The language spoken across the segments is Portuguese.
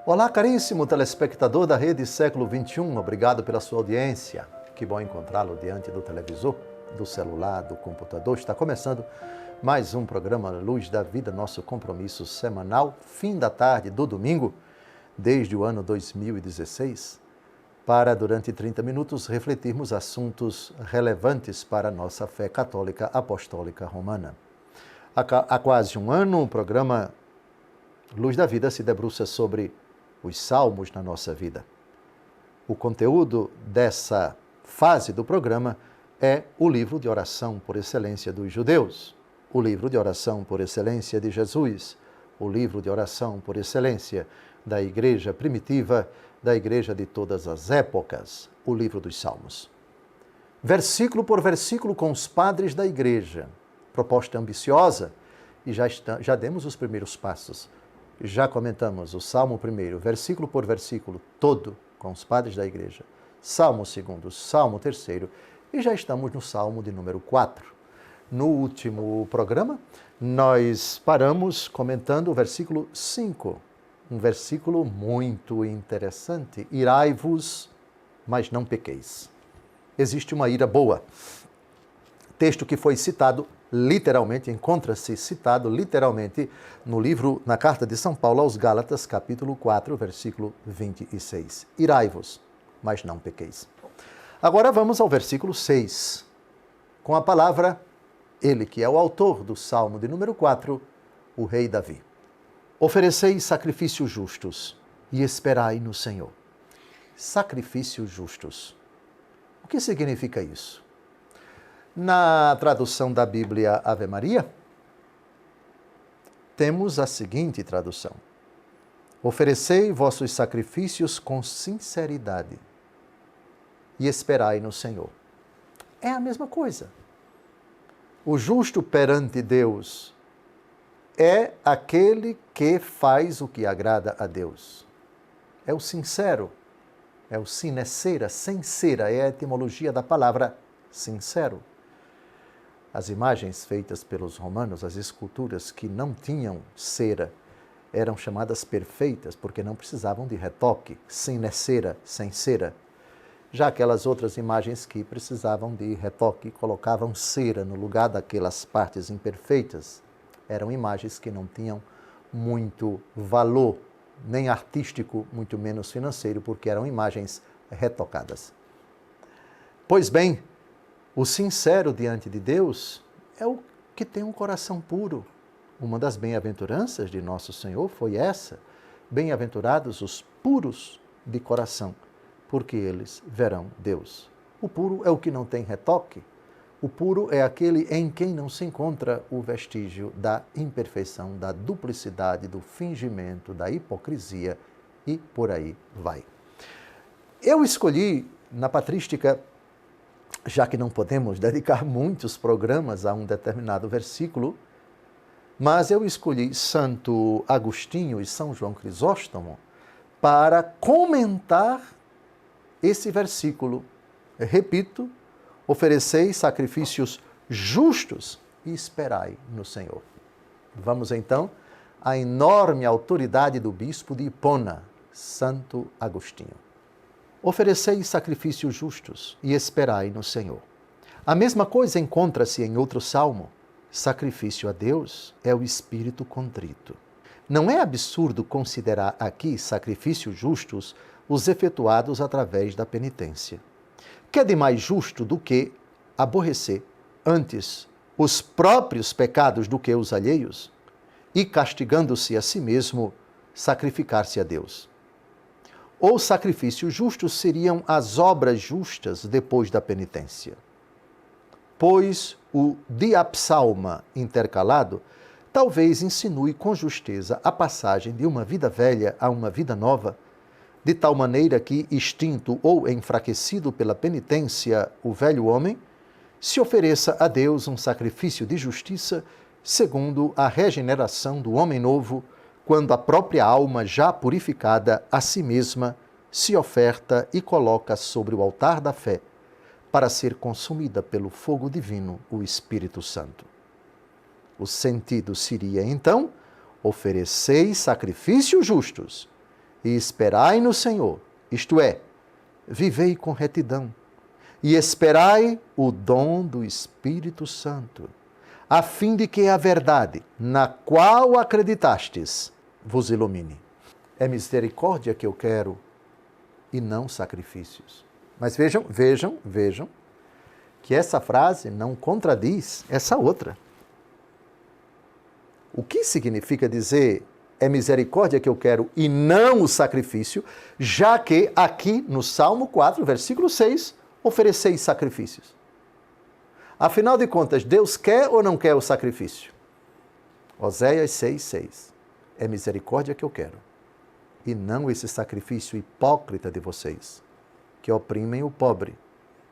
Olá, caríssimo telespectador da Rede Século XXI, obrigado pela sua audiência. Que bom encontrá-lo diante do televisor, do celular, do computador. Está começando mais um programa Luz da Vida, nosso compromisso semanal, fim da tarde do domingo, desde o ano 2016, para, durante 30 minutos, refletirmos assuntos relevantes para a nossa fé católica apostólica romana. Há quase um ano, o programa Luz da Vida se debruça sobre os salmos na nossa vida. O conteúdo dessa fase do programa é o livro de oração por excelência dos judeus, o livro de oração por excelência de Jesus, o livro de oração por excelência da igreja primitiva, da igreja de todas as épocas, o livro dos Salmos. Versículo por versículo com os padres da igreja, proposta ambiciosa, e já demos os primeiros passos. Já comentamos o Salmo 1, versículo por versículo, todo com os padres da igreja. Salmo 2, Salmo 3, e já estamos no Salmo de número 4. No último programa, nós paramos comentando o versículo 5, um versículo muito interessante. Irai-vos, mas não pequeis. Existe uma ira boa. Texto que foi citado literalmente, encontra-se citado literalmente no livro, na carta de São Paulo aos Gálatas, capítulo 4, versículo 26. Irai-vos, mas não pequeis. Agora vamos ao versículo 6, com a palavra, ele que é o autor do Salmo de número 4, o rei Davi. Oferecei sacrifícios justos e esperai no Senhor. Sacrifícios justos. O que significa isso? Na tradução da Bíblia Ave Maria, temos a seguinte tradução: oferecei vossos sacrifícios com sinceridade e esperai no Senhor. É a mesma coisa. O justo perante Deus é aquele que faz o que agrada a Deus. É o sincero, é o sinecera, sincera, é a etimologia da palavra sincero. As imagens feitas pelos romanos, as esculturas que não tinham cera, eram chamadas perfeitas porque não precisavam de retoque, sinecera, sem cera. Já aquelas outras imagens que precisavam de retoque, colocavam cera no lugar daquelas partes imperfeitas. Eram imagens que não tinham muito valor, nem artístico, muito menos financeiro, porque eram imagens retocadas. Pois bem, o sincero diante de Deus é o que tem um coração puro. Uma das bem-aventuranças de nosso Senhor foi essa: bem-aventurados os puros de coração, porque eles verão Deus. O puro é o que não tem retoque. O puro é aquele em quem não se encontra o vestígio da imperfeição, da duplicidade, do fingimento, da hipocrisia e por aí vai. Eu escolhi na patrística, já que não podemos dedicar muitos programas a um determinado versículo, mas eu escolhi Santo Agostinho e São João Crisóstomo para comentar esse versículo. Repito, ofereceis sacrifícios justos e esperai no Senhor. Vamos então à enorme autoridade do bispo de Hipona, Santo Agostinho. Ofereceis sacrifícios justos e esperai no Senhor. A mesma coisa encontra-se em outro salmo. Sacrifício a Deus é o espírito contrito. Não é absurdo considerar aqui sacrifícios justos os efetuados através da penitência. Que é de mais justo do que aborrecer antes os próprios pecados do que os alheios e, castigando-se a si mesmo, sacrificar-se a Deus? Ou sacrifícios justos seriam as obras justas depois da penitência. Pois o diapsalma intercalado talvez insinue com justeza a passagem de uma vida velha a uma vida nova, de tal maneira que, extinto ou enfraquecido pela penitência, o velho homem se ofereça a Deus um sacrifício de justiça segundo a regeneração do homem novo, quando a própria alma, já purificada, a si mesma se oferta e coloca sobre o altar da fé, para ser consumida pelo fogo divino, o Espírito Santo. O sentido seria, então, ofereceis sacrifícios justos e esperai no Senhor, isto é, vivei com retidão e esperai o dom do Espírito Santo, a fim de que a verdade, na qual acreditastes, vos ilumine. É misericórdia que eu quero e não sacrifícios. Mas vejam que essa frase não contradiz essa outra. O que significa dizer é misericórdia que eu quero e não o sacrifício, já que aqui no Salmo 4, versículo 6, ofereceis sacrifícios. Afinal de contas, Deus quer ou não quer o sacrifício? Oséias 6,6. É misericórdia que eu quero e não esse sacrifício hipócrita de vocês, que oprimem o pobre,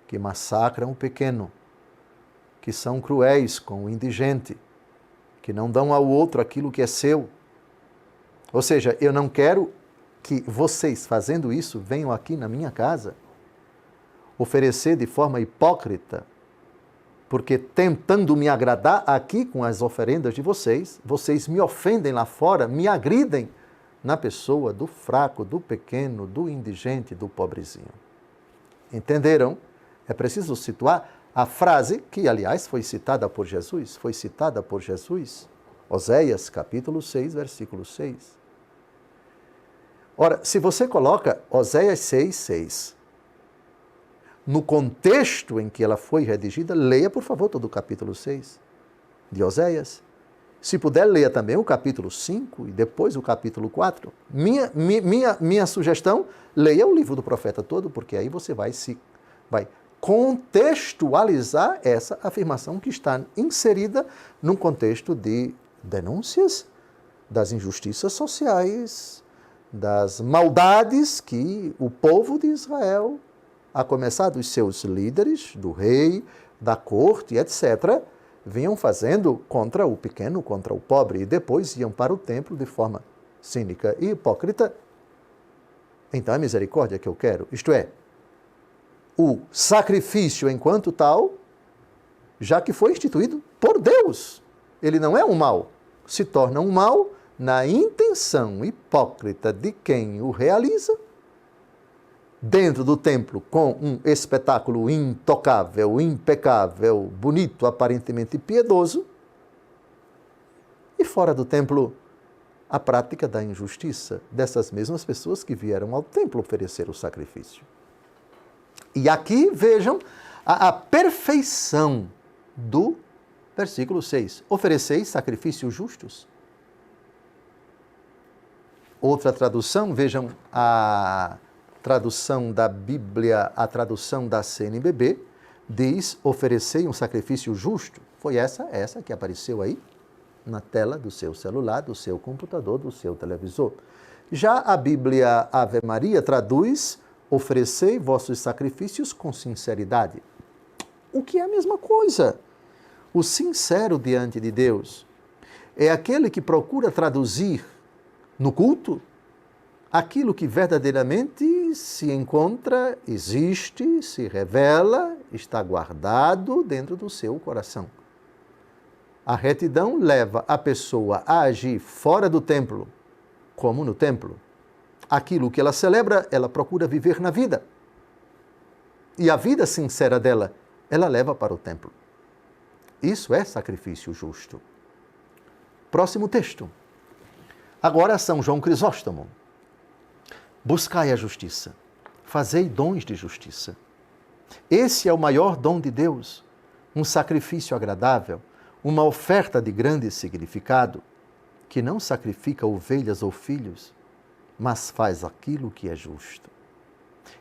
que massacram o pequeno, que são cruéis com o indigente, que não dão ao outro aquilo que é seu. Ou seja, eu não quero que vocês, fazendo isso, venham aqui na minha casa oferecer de forma hipócrita, porque tentando me agradar aqui com as oferendas de vocês, vocês me ofendem lá fora, me agridem na pessoa do fraco, do pequeno, do indigente, do pobrezinho. Entenderam? É preciso situar a frase que, aliás, foi citada por Jesus, Oséias, capítulo 6, versículo 6. Ora, se você coloca Oséias 6,6 no contexto em que ela foi redigida, leia, por favor, todo o capítulo 6 de Oséias. Se puder, leia também o capítulo 5 e depois o capítulo 4. Minha sugestão, leia o livro do profeta todo, porque aí você vai contextualizar essa afirmação que está inserida num contexto de denúncias das injustiças sociais, das maldades que o povo de Israel, a começar dos seus líderes, do rei, da corte, etc., vinham fazendo contra o pequeno, contra o pobre, e depois iam para o templo de forma cínica e hipócrita. Então é misericórdia que eu quero, isto é, o sacrifício enquanto tal, já que foi instituído por Deus. Ele não é um mal, se torna um mal na intenção hipócrita de quem o realiza, dentro do templo com um espetáculo intocável, impecável, bonito, aparentemente piedoso, e fora do templo, a prática da injustiça dessas mesmas pessoas que vieram ao templo oferecer o sacrifício. E aqui vejam a perfeição do versículo 6. Ofereceis sacrifícios justos. Outra tradução, vejam a tradução da Bíblia, a tradução da CNBB, diz, oferecei um sacrifício justo. Foi essa que apareceu aí na tela do seu celular, do seu computador, do seu televisor. Já a Bíblia Ave Maria traduz, oferecei vossos sacrifícios com sinceridade. O que é a mesma coisa? O sincero diante de Deus é aquele que procura traduzir no culto aquilo que verdadeiramente se encontra, existe, se revela, está guardado dentro do seu coração. A retidão leva a pessoa a agir fora do templo, como no templo. Aquilo que ela celebra, ela procura viver na vida. E a vida sincera dela, ela leva para o templo. Isso é sacrifício justo. Próximo texto. Agora São João Crisóstomo. Buscai a justiça, fazei dons de justiça. Esse é o maior dom de Deus, um sacrifício agradável, uma oferta de grande significado, que não sacrifica ovelhas ou filhos, mas faz aquilo que é justo.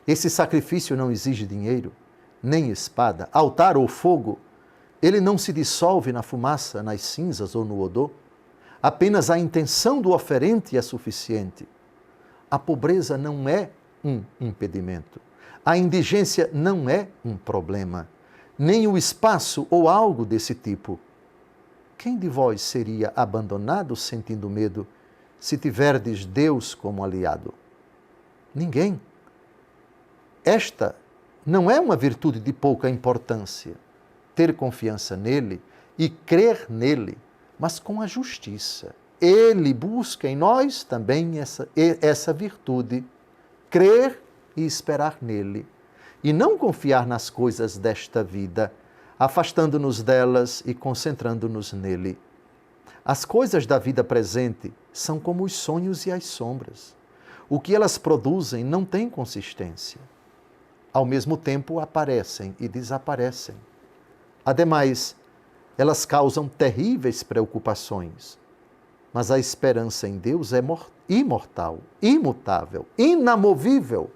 Esse sacrifício não exige dinheiro, nem espada, altar ou fogo. Ele não se dissolve na fumaça, nas cinzas ou no odor. Apenas a intenção do oferente é suficiente. A pobreza não é um impedimento. A indigência não é um problema. Nem o espaço ou algo desse tipo. Quem de vós seria abandonado sentindo medo se tiverdes Deus como aliado? Ninguém. Esta não é uma virtude de pouca importância, ter confiança nele e crer nele, mas com a justiça. Ele busca em nós também essa virtude, crer e esperar nele, e não confiar nas coisas desta vida, afastando-nos delas e concentrando-nos nele. As coisas da vida presente são como os sonhos e as sombras. O que elas produzem não tem consistência. Ao mesmo tempo, aparecem e desaparecem. Ademais, elas causam terríveis preocupações. Mas a esperança em Deus é imortal, imutável, inamovível.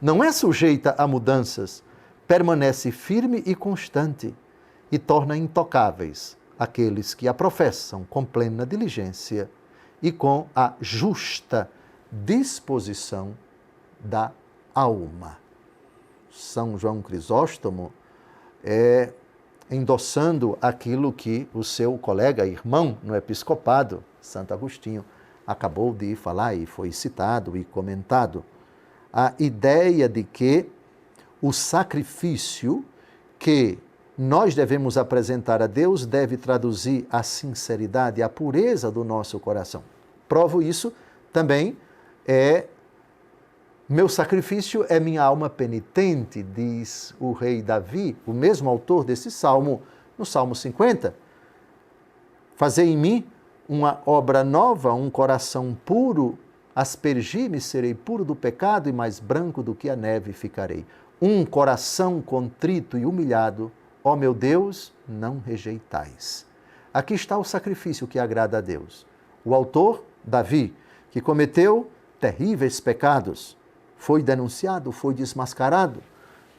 Não é sujeita a mudanças, permanece firme e constante e torna intocáveis aqueles que a professam com plena diligência e com a justa disposição da alma. São João Crisóstomo endossando aquilo que o seu colega, irmão no episcopado, Santo Agostinho, acabou de falar e foi citado e comentado. A ideia de que o sacrifício que nós devemos apresentar a Deus deve traduzir a sinceridade, a pureza do nosso coração. Provo isso também meu sacrifício é minha alma penitente, diz o rei Davi, o mesmo autor desse salmo, no Salmo 50. Fazei em mim uma obra nova, um coração puro, aspergi-me, serei puro do pecado e mais branco do que a neve ficarei. Um coração contrito e humilhado, ó meu Deus, não rejeitais. Aqui está o sacrifício que agrada a Deus. O autor, Davi, que cometeu terríveis pecados, foi denunciado, foi desmascarado,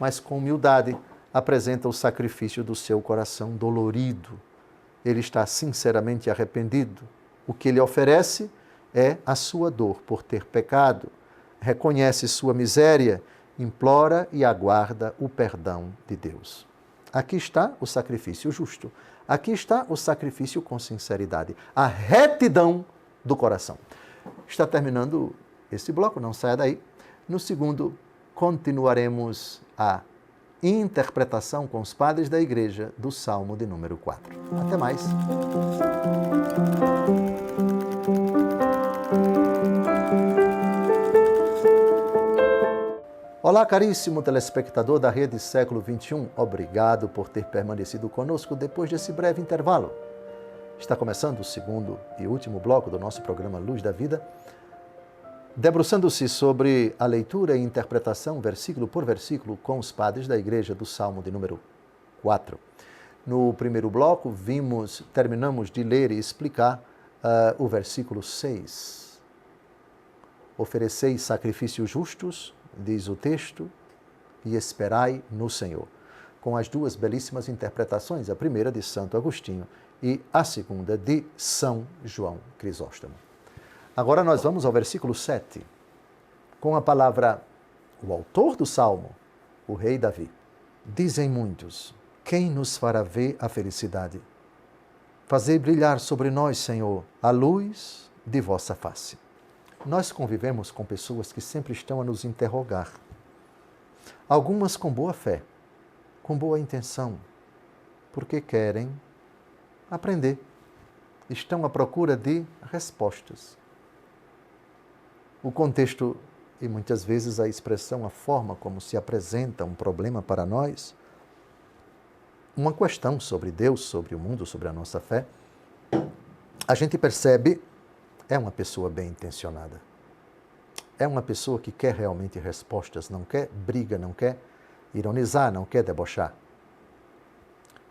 mas com humildade apresenta o sacrifício do seu coração dolorido. Ele está sinceramente arrependido. O que ele oferece é a sua dor por ter pecado. Reconhece sua miséria, implora e aguarda o perdão de Deus. Aqui está o sacrifício justo. Aqui está o sacrifício com sinceridade. A retidão do coração. Está terminando esse bloco, não saia daí. No segundo, continuaremos a interpretação com os padres da Igreja do Salmo de número 4. Até mais. Olá, caríssimo telespectador da Rede Século XXI. Obrigado por ter permanecido conosco depois desse breve intervalo. Está começando o segundo e último bloco do nosso programa Luz da Vida, debruçando-se sobre a leitura e interpretação, versículo por versículo, com os padres da Igreja do Salmo de número 4. No primeiro bloco, terminamos de ler e explicar o versículo 6. Ofereceis sacrifícios justos, diz o texto, e esperai no Senhor. Com as duas belíssimas interpretações, a primeira de Santo Agostinho e a segunda de São João Crisóstomo. Agora nós vamos ao versículo 7, com a palavra, o autor do Salmo, o rei Davi. Dizem muitos, quem nos fará ver a felicidade? Fazei brilhar sobre nós, Senhor, a luz de vossa face. Nós convivemos com pessoas que sempre estão a nos interrogar. Algumas com boa fé, com boa intenção, porque querem aprender. Estão à procura de respostas. O contexto e muitas vezes a expressão, a forma como se apresenta um problema para nós, uma questão sobre Deus, sobre o mundo, sobre a nossa fé, a gente percebe, é uma pessoa bem intencionada. É uma pessoa que quer realmente respostas, não quer briga, não quer ironizar, não quer debochar.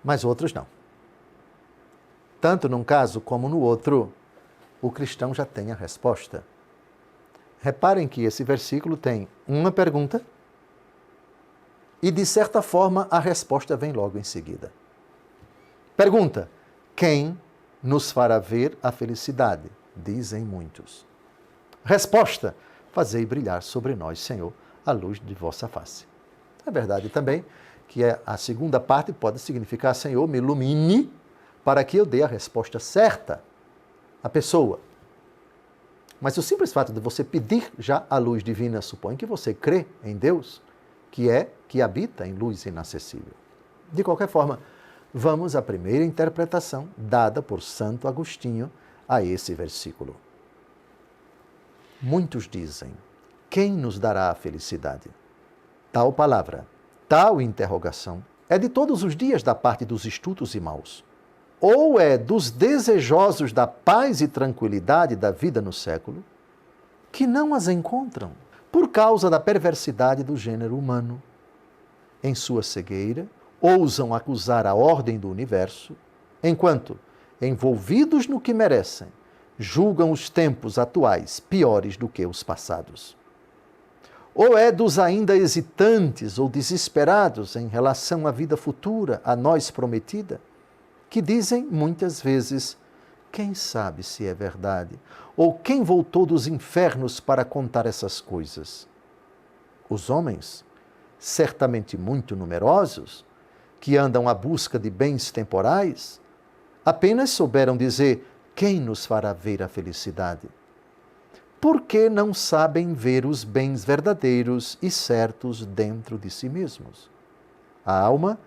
Mas outros não. Tanto num caso como no outro, o cristão já tem a resposta. Reparem que esse versículo tem uma pergunta e, de certa forma, a resposta vem logo em seguida. Pergunta: quem nos fará ver a felicidade? Dizem muitos. Resposta: fazei brilhar sobre nós, Senhor, a luz de vossa face. É verdade também que a segunda parte pode significar: Senhor, me ilumine para que eu dê a resposta certa à pessoa. Mas o simples fato de você pedir já a luz divina supõe que você crê em Deus, que habita em luz inacessível. De qualquer forma, vamos à primeira interpretação dada por Santo Agostinho a esse versículo. Muitos dizem: quem nos dará a felicidade? Tal palavra, tal interrogação, é de todos os dias da parte dos estudos e maus, ou é dos desejosos da paz e tranquilidade da vida no século, que não as encontram por causa da perversidade do gênero humano. Em sua cegueira, ousam acusar a ordem do universo, enquanto, envolvidos no que merecem, julgam os tempos atuais piores do que os passados. Ou é dos ainda hesitantes ou desesperados em relação à vida futura, a nós prometida, que dizem muitas vezes: quem sabe se é verdade? Ou quem voltou dos infernos para contar essas coisas? Os homens, certamente muito numerosos, que andam à busca de bens temporais, apenas souberam dizer: quem nos fará ver a felicidade? Porque não sabem ver os bens verdadeiros e certos dentro de si mesmos. A alma,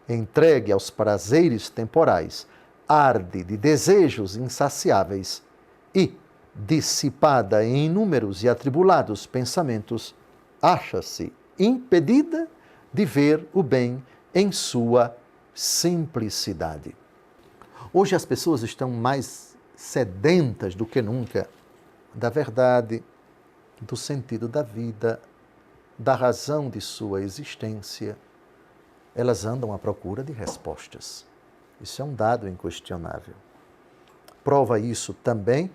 entregue aos prazeres temporais, arde de desejos insaciáveis e, dissipada em inúmeros e atribulados pensamentos, acha-se impedida de ver o bem em sua simplicidade. Hoje as pessoas estão mais sedentas do que nunca da verdade, do sentido da vida, da razão de sua existência. Elas andam à procura de respostas. Isso é um dado inquestionável. Prova isso também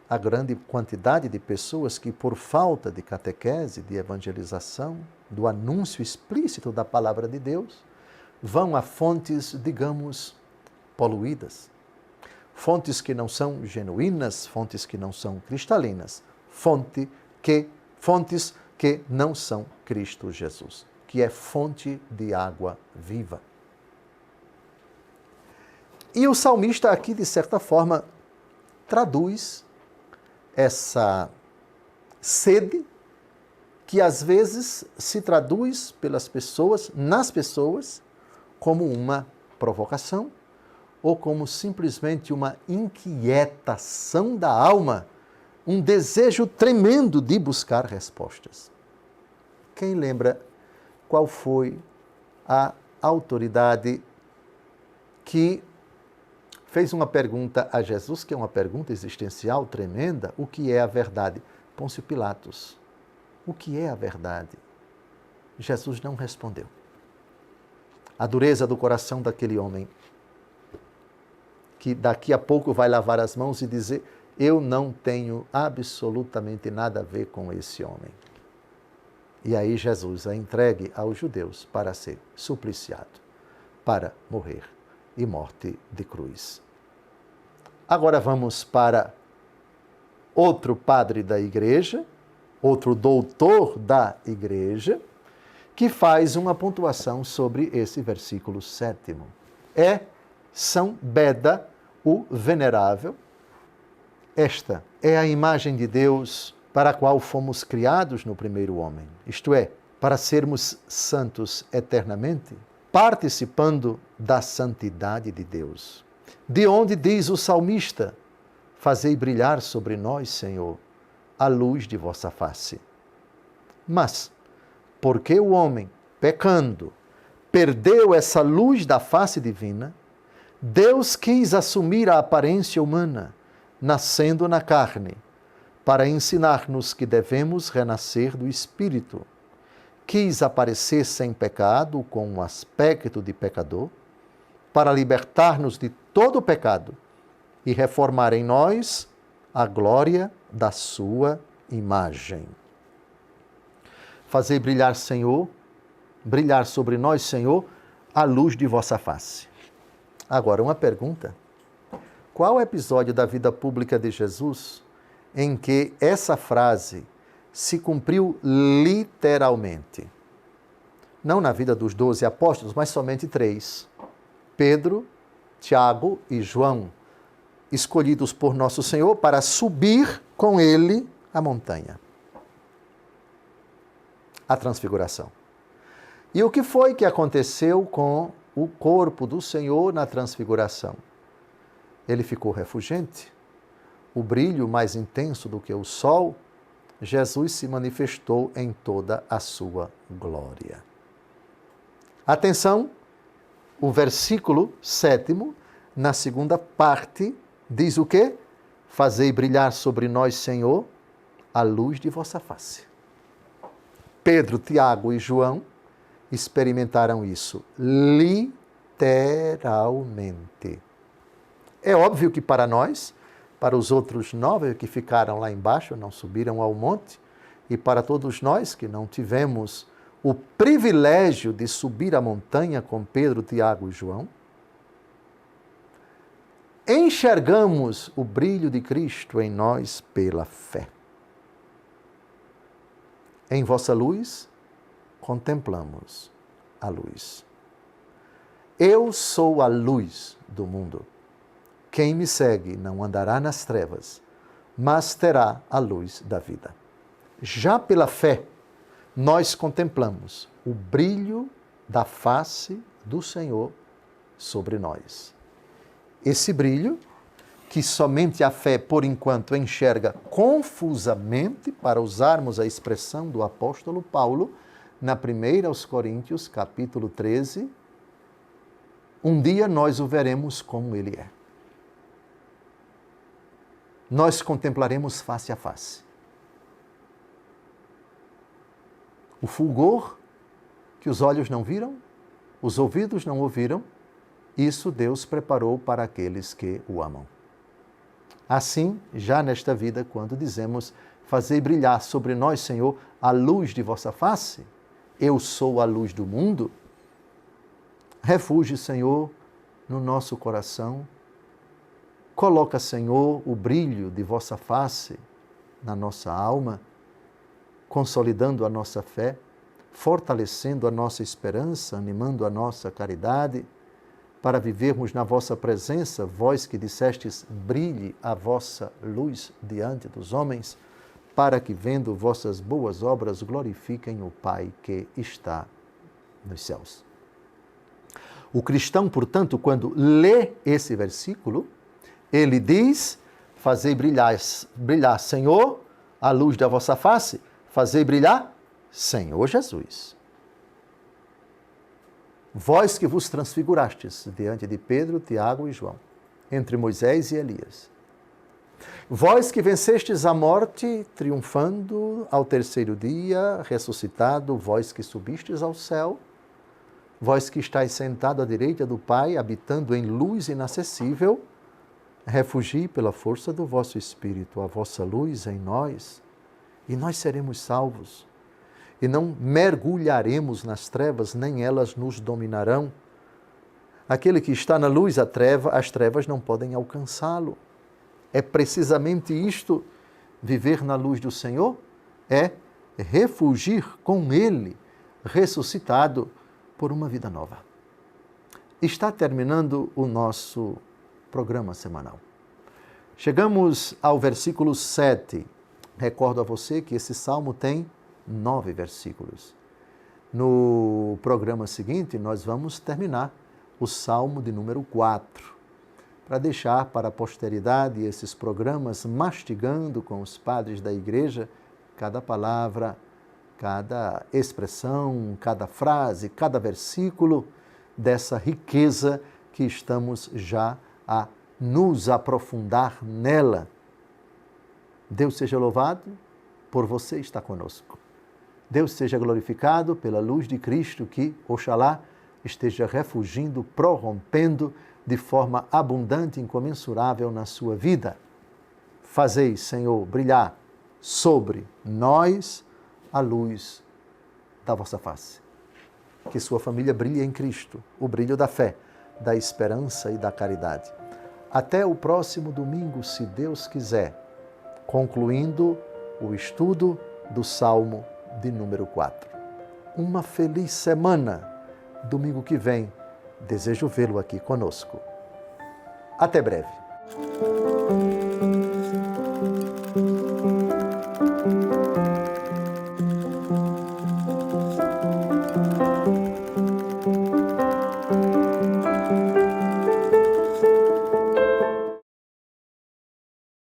a grande quantidade de pessoas que, por falta de catequese, de evangelização, do anúncio explícito da palavra de Deus, vão a fontes, digamos, poluídas. Fontes que não são genuínas, fontes que não são cristalinas, fontes que não são Cristo Jesus, que é fonte de água viva. E o salmista aqui, de certa forma, traduz essa sede que às vezes se traduz pelas pessoas, nas pessoas, como uma provocação ou como simplesmente uma inquietação da alma, um desejo tremendo de buscar respostas. Quem lembra qual foi a autoridade que fez uma pergunta a Jesus, que é uma pergunta existencial tremenda: o que é a verdade? Pôncio Pilatos. O que é a verdade? Jesus não respondeu. A dureza do coração daquele homem, que daqui a pouco vai lavar as mãos e dizer: eu não tenho absolutamente nada a ver com esse homem. E aí Jesus é entregue aos judeus para ser supliciado, para morrer e morte de cruz. Agora vamos para outro padre da igreja, outro doutor da igreja, que faz uma pontuação sobre esse versículo 7º. É São Beda, o Venerável. Esta é a imagem de Deus para a qual fomos criados no primeiro homem, isto é, para sermos santos eternamente, participando da santidade de Deus. De onde diz o salmista: fazei brilhar sobre nós, Senhor, a luz de vossa face. Mas, porque o homem, pecando, perdeu essa luz da face divina, Deus quis assumir a aparência humana, nascendo na carne, para ensinar-nos que devemos renascer do Espírito. Quis aparecer sem pecado, com um aspecto de pecador, para libertar-nos de todo o pecado e reformar em nós a glória da sua imagem. Fazei brilhar, Senhor, brilhar sobre nós, Senhor, a luz de vossa face. Agora, uma pergunta: qual episódio da vida pública de Jesus em que essa frase se cumpriu literalmente? Não na vida dos 12 apóstolos, mas somente 3. Pedro, Tiago e João, escolhidos por Nosso Senhor para subir com ele a montanha, a transfiguração. E o que foi que aconteceu com o corpo do Senhor na transfiguração? Ele ficou refulgente, o brilho mais intenso do que o sol. Jesus se manifestou em toda a sua glória. Atenção, o versículo 7º, na segunda parte, diz o quê? Fazei brilhar sobre nós, Senhor, a luz de vossa face. Pedro, Tiago e João experimentaram isso literalmente. É óbvio que para nós, para os outros 9 que ficaram lá embaixo, não subiram ao monte, e para todos nós que não tivemos o privilégio de subir a montanha com Pedro, Tiago e João, enxergamos o brilho de Cristo em nós pela fé. Em vossa luz, contemplamos a luz. Eu sou a luz do mundo. Quem me segue não andará nas trevas, mas terá a luz da vida. Já pela fé, nós contemplamos o brilho da face do Senhor sobre nós. Esse brilho, que somente a fé, por enquanto, enxerga confusamente, para usarmos a expressão do apóstolo Paulo, na 1 aos Coríntios, capítulo 13, um dia nós o veremos como ele é. Nós contemplaremos face a face. O fulgor que os olhos não viram, os ouvidos não ouviram, isso Deus preparou para aqueles que o amam. Assim, já nesta vida, quando dizemos, fazei brilhar sobre nós, Senhor, a luz de vossa face, eu sou a luz do mundo, refugie, Senhor, no nosso coração, coloca, Senhor, o brilho de vossa face na nossa alma, consolidando a nossa fé, fortalecendo a nossa esperança, animando a nossa caridade, para vivermos na vossa presença, vós que dissestes, brilhe a vossa luz diante dos homens, para que, vendo vossas boas obras, glorifiquem o Pai que está nos céus. O cristão, portanto, quando lê esse versículo, ele diz, fazei brilhar, Senhor, a luz da vossa face, fazei brilhar, Senhor Jesus. Vós que vos transfigurastes diante de Pedro, Tiago e João, entre Moisés e Elias. Vós que vencestes a morte, triunfando ao terceiro dia, ressuscitado, vós que subistes ao céu, vós que estáis sentado à direita do Pai, habitando em luz inacessível, refugie pela força do vosso Espírito a vossa luz em nós, e nós seremos salvos. E não mergulharemos nas trevas, nem elas nos dominarão. Aquele que está na luz, as trevas não podem alcançá-lo. É precisamente isto, viver na luz do Senhor, é refugir com Ele, ressuscitado por uma vida nova. Está terminando o nosso programa semanal. Chegamos ao versículo 7. Recordo a você que esse salmo tem 9 versículos. No programa seguinte, nós vamos terminar o salmo de número 4, para deixar para a posteridade esses programas mastigando com os padres da igreja cada palavra, cada expressão, cada frase, cada versículo dessa riqueza que estamos já a nos aprofundar nela. Deus seja louvado por você estar conosco. Deus seja glorificado pela luz de Cristo que, oxalá, esteja refugindo, prorrompendo de forma abundante e incomensurável na sua vida. Fazei, Senhor, brilhar sobre nós a luz da vossa face. Que sua família brilhe em Cristo, o brilho da fé, da esperança e da caridade. Até o próximo domingo, se Deus quiser, concluindo o estudo do Salmo de número 4. Uma feliz semana. Domingo que vem, desejo vê-lo aqui conosco. Até breve.